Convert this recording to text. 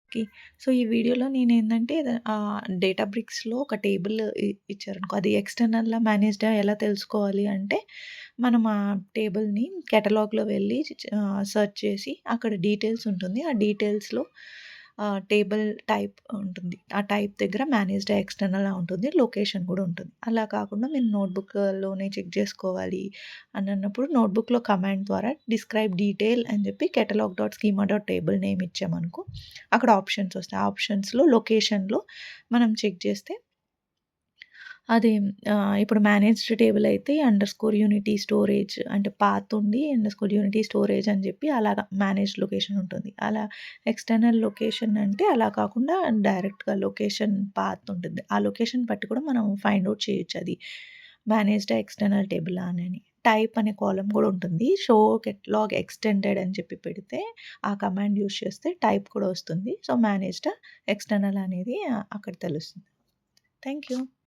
Okay. So, ఈ వీడియోలో నేనేందంటే డేటాబ్రిక్స్‌లో ఒక టేబుల్ ఇచ్చారనుకో, అది ఎక్స్‌టర్నల్‌గా మేనేజ్డా ఎలా తెలుసుకోవాలి అంటే, మనం ఆ టేబుల్‌ని కేటలాగ్‌లో వెళ్ళి సెర్చ్ చేసి అక్కడ డీటెయిల్స్ ఉంటుంది. ఆ డీటెయిల్స్‌లో టేబుల్ టైప్ ఉంటుంది. ఆ టైప్ దగ్గర మేనేజ్డ్ ఎక్స్‌టర్నల్ ఉంటుంది. లొకేషన్ కూడా ఉంటుంది. అలా కాకుండా మీరు నోట్‌బుక్‌లోనే చెక్ చేసుకోవాలి అన్నప్పుడు నోట్‌బుక్‌లో కమాండ్ ద్వారా డిస్క్రైబ్ డీటెయిల్ అని చెప్పి catalog dot schema dot table name ఇచ్చామనుకో, అక్కడ ఆప్షన్స్ వస్తాయి. ఆ ఆప్షన్స్‌లో లొకేషన్‌లో మనం చెక్ చేస్తే అది ఇప్పుడు మేనేజ్డ్ టేబుల్ అయితే అండర్‌స్కోర్ యూనిటీ స్టోరేజ్ అంటే పాత్ ఉండి అండర్‌స్కోర్ యూనిటీ స్టోరేజ్ అని చెప్పి అలాగా మేనేజ్డ్ లొకేషన్ ఉంటుంది. అలా ఎక్స్‌టర్నల్ లొకేషన్ అంటే అలా కాకుండా డైరెక్ట్‌గా లొకేషన్ పాత్ ఉంటుంది. ఆ లొకేషన్ బట్టి కూడా మనం ఫైండ్ ఔట్ చేయొచ్చు అది మేనేజ్డా ఎక్స్‌టర్నల్ టేబులా అని. టైప్ అనే కాలమ్ కూడా ఉంటుంది. షో కేటలాగ్ ఎక్స్‌టెండెడ్ అని చెప్పి పెడితే ఆ కమాండ్ యూజ్ చేస్తే టైప్ కూడా వస్తుంది. సో, మేనేజ్డా ఎక్స్‌టర్నల్ అనేది అక్కడ తెలుస్తుంది. Thank you.